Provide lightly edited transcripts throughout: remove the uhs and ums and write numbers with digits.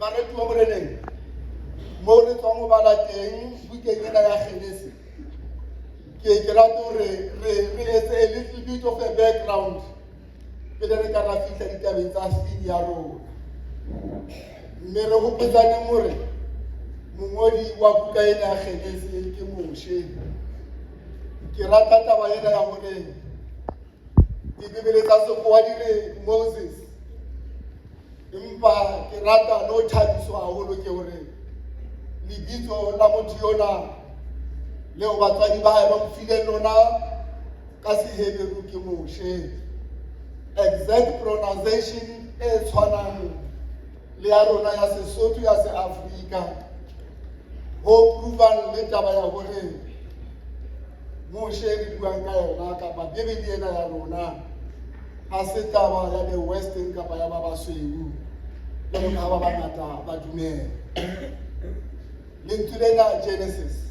Baratuwa moreneng mo re tswang go bala teng bukeng ena ya Genesi ke rata gore re etse a little bit of a background pele re ka ra fitlha ditabeng tsa fini ya rona mme re gopotsaneng gore mongodi wa buka ena ya Genesi ke Moshe. Ke rata taba ena ya gore dibebele tsa Sekgowa di re Moses empa ke rata no thabiso haholo ke gore lebitso la motho yona leo batswadi ba hae ba mo fileng lona ka Seheberu ke Moshe. Exact pronunciation e tshwanang le ya rona ya Sesotho ya se-Afrika ho provan le taba ya gore Moshe re buang ka yona kapa bebele ena ya rona ha se taba ya the western kapa ya ba basweu le bona ha ba bangata ba dumela. Lentswe lena Genesis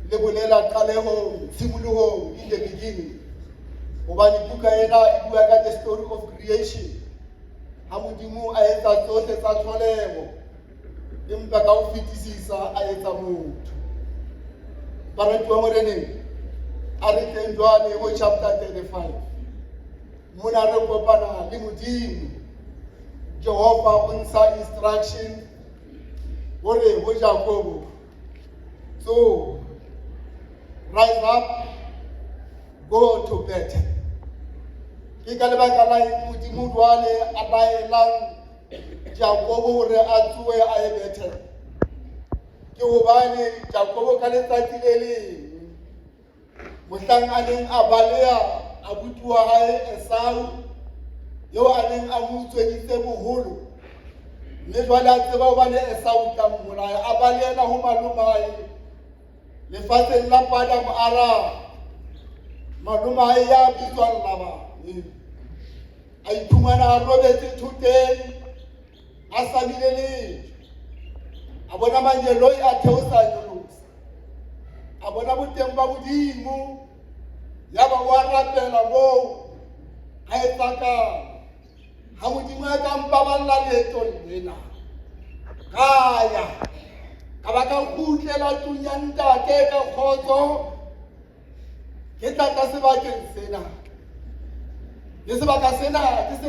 le bolela qalehong tshimolohong in the beginning hobane buka ena e bua ka the story of creation ha Modimo a etsa tsohle tsa tlholego empa ka ho fetisisa a etsa motho. Baratuwa moreneng a re teng jwale ho chapter 35 mona re kopana le Modimo. Jehova o ntsha instruction gore ho Jacobo, so rise up, go to Bethel. Ke ka lebaka la Modimo jwale a laelang Jacobo gore a tsohe a ye Bethel ke hobane Jacobo ka letsatsi le leng mohlang a neng a baleha abuti wa hae Esau yo a neng a mo utsweditse boholo mme jwale a tseba hobane Esau tla mmolaya a balehela ho malomae lefatsheng la Padam Aram. Malomae ya bitswang Labane a iphumana a robetse thoteng a sabile letho a bona manyeloi a theosa nyolosa a bona boteng ba Modimo ya ba wa rapela moo a etsa ka ha Modimo a ka mpaballa leeto lena kaya ka ba ka kgutlela tlung ya ntate ka kgotso ke tla ka sebakeng sena le sebaka sena ke se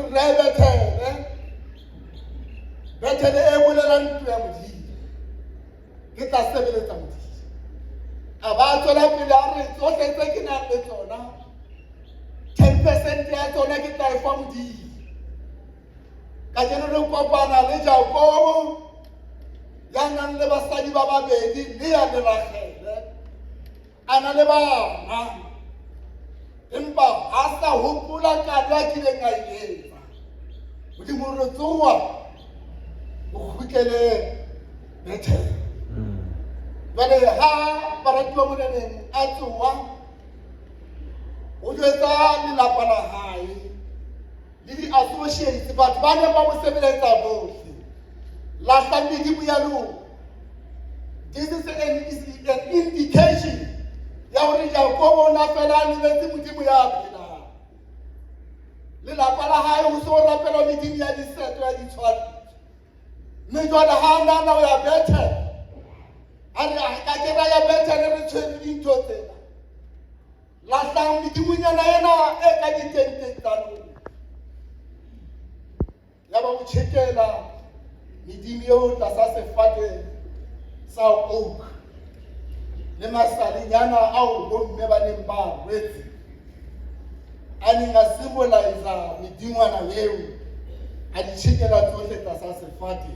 Bethele e bolelang ntlo ya Modimo ke tla sebeletsa Modimo a ba tswela pele a re tsohle tse ke nang le tsona 10% ya tsona ke tla e fa Modimo. Ka jeno re kopana le Jakobo ya nang le basadi ba babedi le ya le Rachele a na le bana empa a sa hopola kado a kileng a e etsa. Modimo re tsoha o kgutlele Bethel. Jwale ha baratuwa moneneng a tsoha o jwetsa lelapa la hae le di-associates batho ba ne ba mo sebeletsa bohle lahlang Modimo ya lona. This is an indication ya hore Jakobo o na fela a lebetse Modimo ya phelang. Lelapa la hae ho so rapela Modimo ya diseto ya ditshwantsho mme jwale ha nana o ya Bethel a re ka ke ba ya Bethel re tshwere dintho tsena lahlang Modimonyana ena e ka ditenteng tsa lona ya ba o tjhekela Modimo eo tlasa sefate sa oak le masalinyana ao bomme ba neng ba rwetse a neng a symbolize Modimwana eo a di tjhekela tsohle tlasa sefate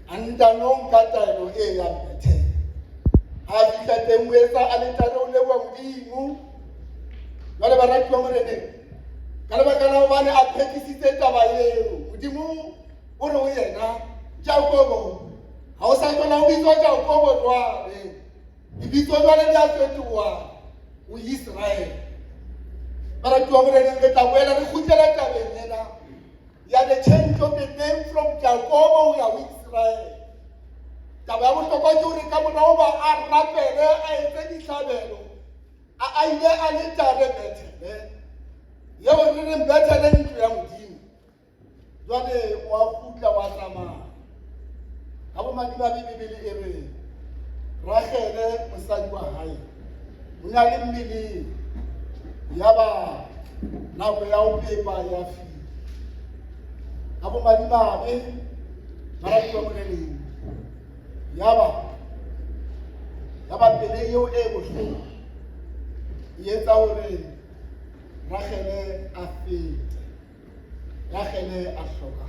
a ntano nka taelo e ya Bethel. Ha fihla teng o etsa a letane o leboha Modimo. Jwale baratuwa moreneng ka lebaka la hobane a phethesitse taba eo Modimo o re ho yena Jakobo ha o sa tlola o bitswa Jakobo jwale lebitso jwale le a fetoha o Israel. Baratuwa moreneng re tla boela re kgutlela tabeng ena ya the change of the name from Jakobo ho ya ho Israel. Taba ya bohlokwa ke hore ka mona hoba a rapele a etse dihlabelo a ile a le tare Bethel yeo re reng Bethel ntlo ya Modimo. Jwale wa kgutla wa tsamaya madiba Bibele e re Rachele mosadi wa hae o na le mmele ya ba nako ya ho pepa ya fihla ka bo madimabe marati wa moneleng ya ba pele eo e bohloko e etsa hore Rachele a fete Rachele a hloka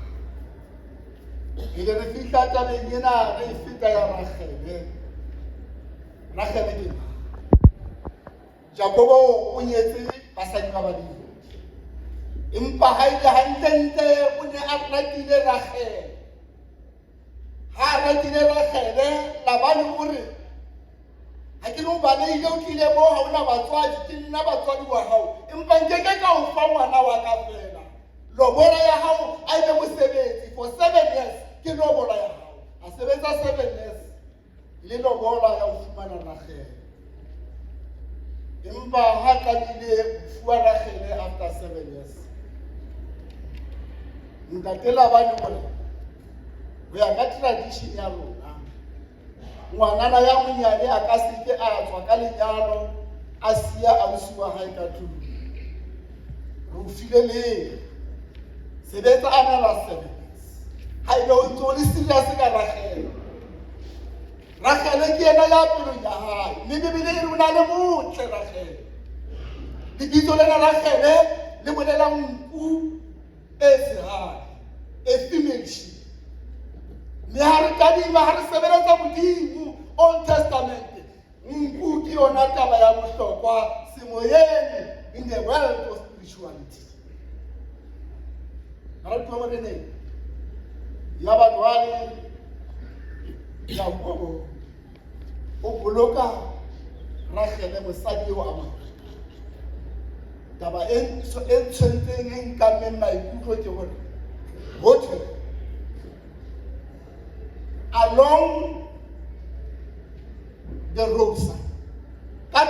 ke re fihla tabeng ena re feta ya Rachele ke Jakobo o nyetse basadi ba babedi empa ha ile hantle o ne a ratile Rachele ha ratile Rachele Labane o re ha ke no bana ile o tlile mo ha ona batswadi ke nna batswadi wa hao empa nkeke ka o fa ngwana wa ka fela lobola ya hao a ile mosebetsi for 7 years ke lobola ya hao a sebetsa 7 years le lobola ya o fumana Rachele empa ha tlamehile fuwa Rachele after 7 years ntate Labane hore ho ya ka tradition ya rona ngwanana ya monyane a ka se ke a tswa ka lenyalo a siya ausi wa hae ka tlung re o file le sebetsa a na la 7 ha ile o ntso le serious ka Rachele ke yena ya pelo ya hae mme Bibele e re o na le motle Rachele lebitso lena Rachele le bolela nku e sehari e female sheep mme ha re kadima ha re sebeletsa Modimo Old Testament nku ke yona taba ya bohlokwa semoyeng in the world of spirituality ha re tlo morene ya badwale ya Jakobo o boloka Rachele mosadi o ama taba e tshwentseng e nkameng maikutlo ke hore hothwe along the roadside ka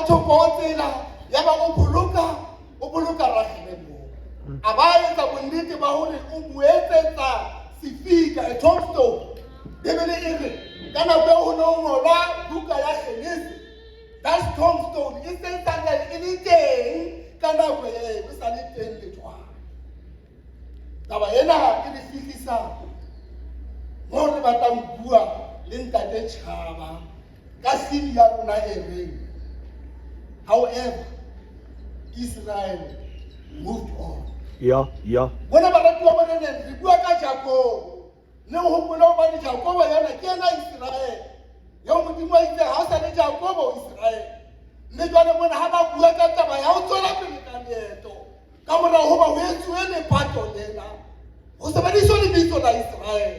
thoko tsela ya ba o boloka Rachele mo a ba etsa bonnete ba hore o buetsetsa sefika a tombstone Bibele e re ka nako ho no ngolwa buka ya Genesis that tombstone e se tsanga e le teng ka nako e sa le teng le twa taba ena e re fihlisa mo re batlang bua le ntate Chaba ka sini ya rona e reng however Israel moved on bona ba ratwa bona re bua ka Jakobo ne ho bolela ba ni Jakobo yana ke na Israel yo Modimo a itse ha sa le Jakobo Israel mme jwale bona ha ba bua ka taba ya ho tswela pele ka leeto ka mora ho ba ho etsuwe lepato lena ho sebediswa lebitso la Israel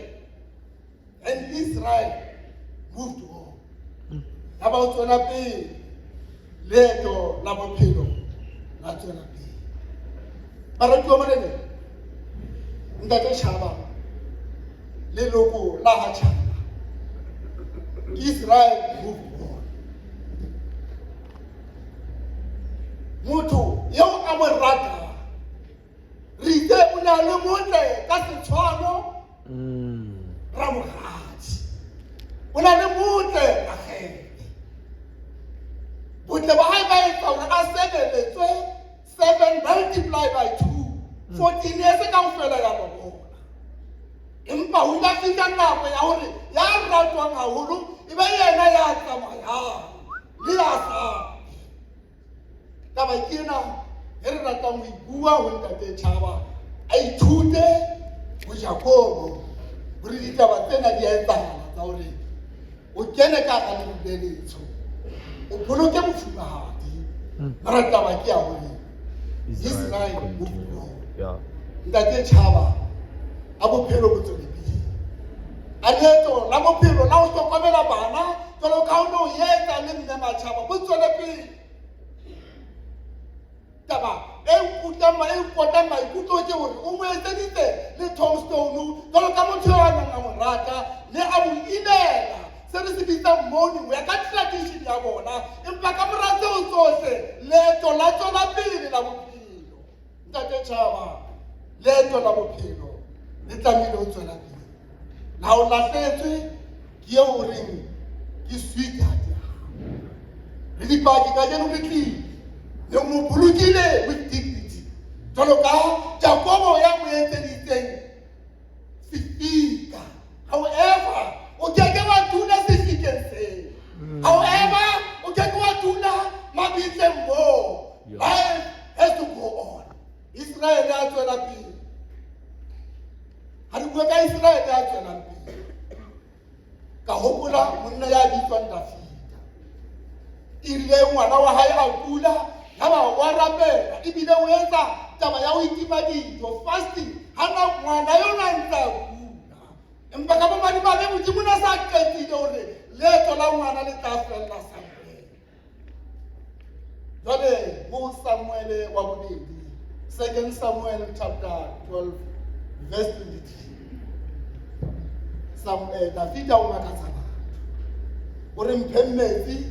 and Israel moved on ha ba tswela pele leeto la bophelo la tswela pele ba ratwa morene ntate Chaba leloko la ha Chaba Israel moved on motho yo a mo rata re itse o na le motle ka setshwano ramogadi o na le motle Rachele botle ba hae ba etsa hore a sebeletswe 7 multiplied by 2 14 years ka ofela ya lobola empa ho nka fihla nako ya hore ya ratwang haholo e ba yena ya tsamayang le ya sa taba kena e re ratang ho bua ho ntate Chaba a ithute ho Jakobo hore ditaba tsena di a etsahala tsa hore o kene ka ga lebeletso o boloke mofumahadi mara taba ke ya hore Israel ntate Chaba a bophelo bo tswellepele a leeto la bophelo la ho hlokomela bana jwalo ka ho no etsa le mme Matjhaba bo tswellepele taba e nkotang maikutlo ke hore o mo etseditse le tombstone jwalo ka motho a nang a mo rata le a mo inela se re se bitsa morning ho ya ka tradition ya bona empa ka mora tseo tsohle leeto la tswela pele la bophelo ntate Chaba leeto la bophelo le tlamehile ho tswela pele na o lahletswe ke eo o reng ke sweetheart ya hao. Re dipaki kajeno re tlile le mo bolokile with dignity jwalo ka Jakobo ya mo etseditseng sefika. However, o keke wa dula sefikeng seo. However, o keke wa dula mabitleng moo. Life has to go on. Israel ya tswela pele. Ha re bua ka Israel ya tswelang pele. Ka hopola monna ya bitswang Dafita. Ile ngwana wa hae a kula, ha ba wa rapela, ebile o etsa taba ya ho itima dijo, fasting, hana ngwana yona ntsa kula. Empa ka bomadi ba be Modimo na sa qetile hore leeto la ngwana le tla fella Samuel. Jwale mo Samuel wa bobedi, 2 Samuel chapter 12 verse 23. Dafita o makatsa batho. O re mphe metsi,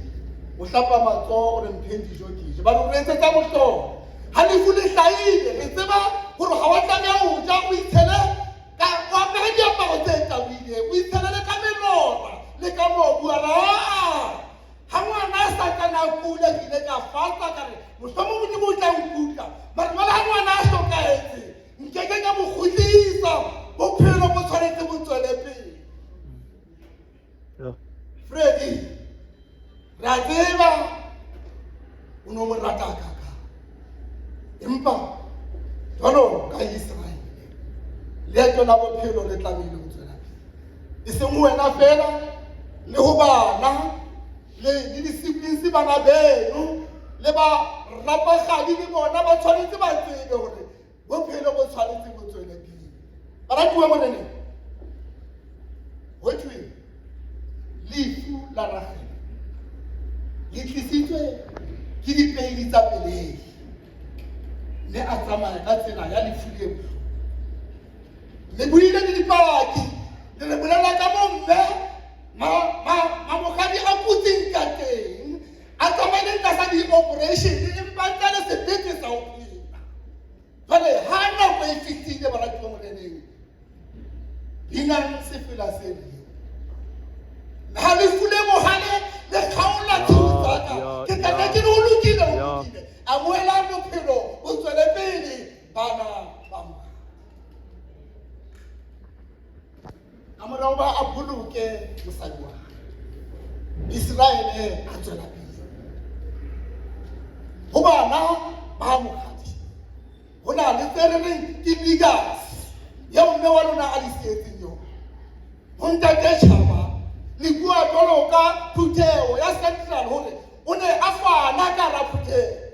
o hlapa matsoho, o re mphe dijo ke je. Ba re etsetsa mohlolo. Ha lefu le hlahile, re tseba hore ha wa tlameha ho ja o itshele ka wa apere diaparo tse tabileng, o itshele le ka melora le ka mobu. Ha ngwana a sa kana kula ke ile ka fasta ka re mohlomong Modimo o tla nkutlwa. Mara jwale ha ngwana a hlokahetse, nkeke ka mo kgutlisa, bophelo bo tshwanetse bo tswele pele. Freddy, ra tseba o no mo rata kaka. Empa jwalo ka Israel, leeto la bophelo le tlamehile ho tswela pele. E seng wena fela, le ho bana, le di-siblings bana beno, le ba rapagadi le bona ba tshwanetse ba tsebe hore bophelo bo tshwanetse bo tswele pele. Ba ratuwa monene, ho thwe lefu la Rahel le tlisitswe ke dipeili tsa pelehi. Le a tsamaya ka tsela ya lefu leo. Le buile le dipaki, le bolela ka mme mamogadi a kutseng ka teng, a tsamaile tlasa di-operation, empa ntse le sebete sa ho phela. Jwale ha nako e fetile barati ba moreneng, binang sefela se leo. Ha lefu le mohale le kgaola tsaka, ke tla ke ho lokile. Amohela bophelo bo tswele pele bana ba mo. Amora ba a boloke mosadi wa Israel a tswela pele. Ho bana ba mohadi, ho na le tse re reng ke bigas ya mme wa lona a le sietseng yona. Ho ntate Chaba le bua jwalo ka Phuthego ya Central hore o ne a fana ka la Phuthego.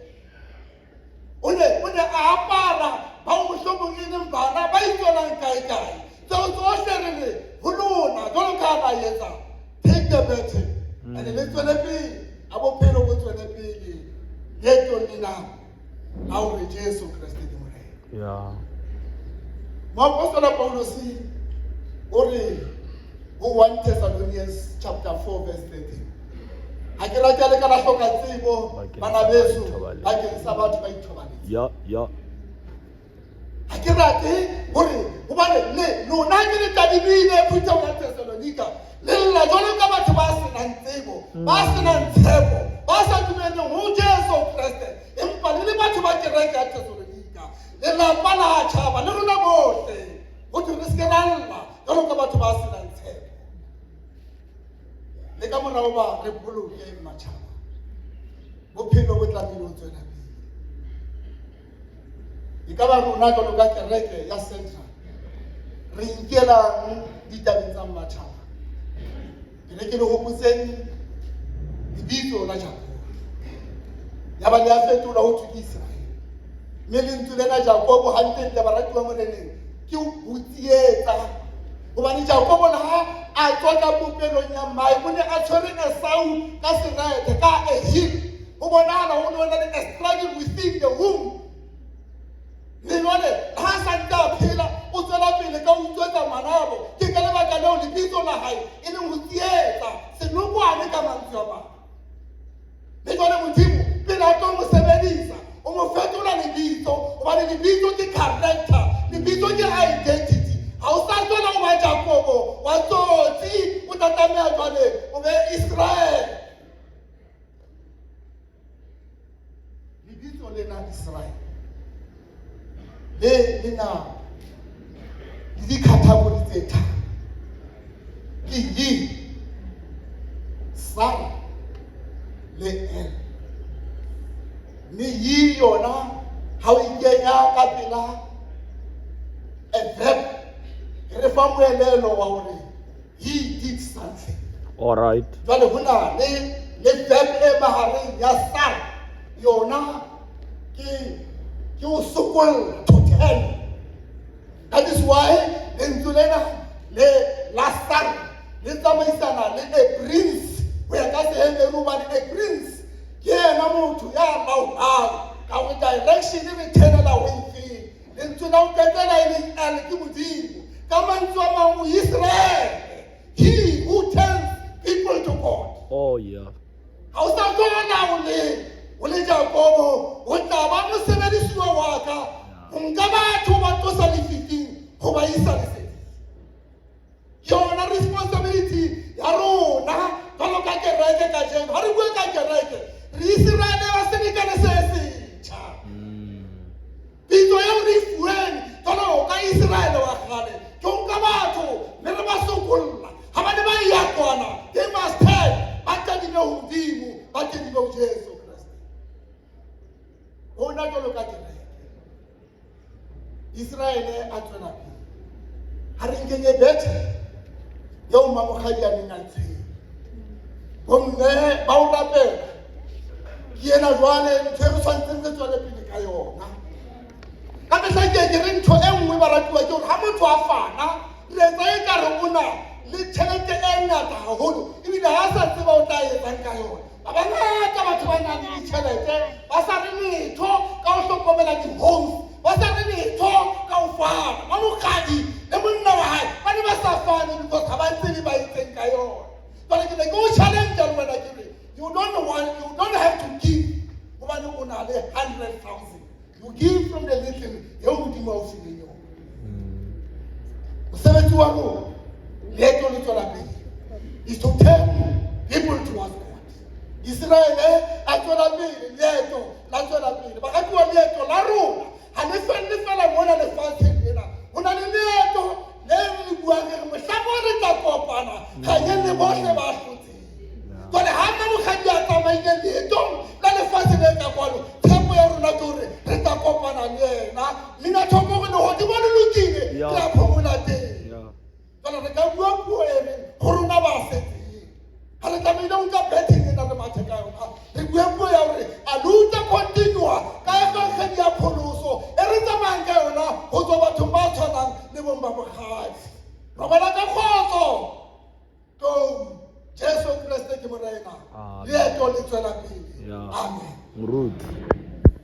O ne a apara ba o mohlomong e leng bana ba itswelang kae. Tseo tsohle re re ho lona jwalo ka ba etsa. Take the battle. And le tswele pele, a bophelo bo tswele pele. Leeto lena la hore Jesu Kriste ke Morena. Yeah. Moapostolo Paulos o re ho 1 Thessalonians chapter 4 verse 13. Ha ke rata le ka la hloka tsebo bana beso bakeng sa batho ba ithobaletse. Yeah. Ha ke rate hore hobane le lona ke le tadibile Phuthego ya Thessalonika. Le lla jwalo ka batho ba senang tsebo, ba senang tshepo, ba sa dumeleng ho Jesu Kriste. Empa le batho ba kereke ya Thessalonika, le lapa la tjhaba le rona bohle, ho thwe re se ra lla jwalo ka batho ba senang tshepo. Le ka morao ba re boloke matjhaba, bophelo bo tlamehile ho tswela pele. E ka ba rona jwalo ka kereke ya Central re nkelang ditabeng tsa matjhaba. Ke le hopotseng lebitso la Jakobo, ya ba le a fetola ho thwe ke Israel. Mme lentswe lena Jakobo hantle barati ba moreneng ke ho tsietsa, hobane Jakobo le ha a tswa ka popelong ya mmae, o ne a tshwere Esau ka serete ka a hip. Ho bonahala ho na le a struggle within the womb. Le jwale ha sa ntse a phela o tswela pele ka ho utswetsa ngwanabo, ke ka lebaka leo lebitso la hae e leng ho tsietsa senokwane ka mantswe a mang. Le jwale Modimo pele a tlo mo sebedisa o mo fetola lebitso, hobane lebitso ke character, lebitso ke identity. Ha o sa tswela o ba Jakobo wa matsotsi o tatameha jwale o be Israel. Lebitso lena Israel le na le di-category tse tharo. Ke yi, Sara le El. Mme yi yona ha o e kenya ka pela a verb, re fa moelelo wa hore he did something. All right. Jwale hona le verb e mahareng ya Sara yona ke o sokolla to tell. That is why lentswe lena le la Sara le tsamaisana le a prince. Ho ya ka Sehebere hobane a prince ke yena motho ya laolang ka ho direction e returnela ho efeng. Lentswe la ho qetela e leng El ke Modimo. Ka mantswe a mang o Israel, he who turns people to God. Oh yeah. Ha o sa tlola o le Jakobo, o tla ba mosebedisuwa wa ka ho nka batho ba tlosa lefifing ho ba isa leseding. Yona responsibility ya rona jwalo ka kereke kajeno. Ha re bue ka kereke, re Israele ba senekane se setjha. Pitso eo re e fuweng jwalo ka Israele wa kgale ke ho nka batho mme re ba sokolla. Ha ba ne ba ya kwana, they must turn ba tadime ho Modimo, ba tadime ho Jesu Kriste. Hona jwalo ka kereke Israele a tswela pele. Ha re nkenye bethe eo mamokgadi a neng a tshwere. Bomme ba o rapela ke ena jwale ntho e re tshwantseng re tswele pele ka yona. Ka mehla ke re ntho e nngwe baratuwa ke hore ha motho a fana re etsa ekare o na le tjhelete e ngata haholo ebile ha sa tseba o tla etsang ka yona. Ba bangata batho ba nang le ditjhelete ba sa re letho ka ho hlokomela di-homes, ba sa re letho ka ho fana. Mamokgadi le monna wa hae ba ne ba sa fane because ha ba tsebe ba etseng ka yona. Jwale ke ne ke o challenge le wena ke re you don't have to give hobane o na le 100,000. You give from the little eo Modimo a o fileng yona. Mosebetsi wa rona leeto le tswela pele is to turn people towards God. Israele a tswela pele leeto la tswela pele. Baratuwa leeto la rona ha le felle fela mona lefatsheng lena. Ho na le leeto le re buang re mohlabo re tla kopana kganyeng le bohle ba hlotseng. Jwale ha mamokgadi a tsamaile leetong la lefatshe le ka kwano, tshepo ya rona ke hore re tla kopana le yena. Mina thoko hore lehodimo le lokile ke a phomola teng. Jwale re ka bua puo e reng ho rona ba setseng. Ha re tlamehile ho nka betting ena re mathe ka yona. Re bue puo ya hore a luta continua ka evangeli ya pholoso e re tsamayang ka yona ho tswa bathong ba tshwanang le bong ba mokgadi. Robala ka kgotso. Jesu Kriste ke morena. Leeto le tswela pele. Amen. Mruti.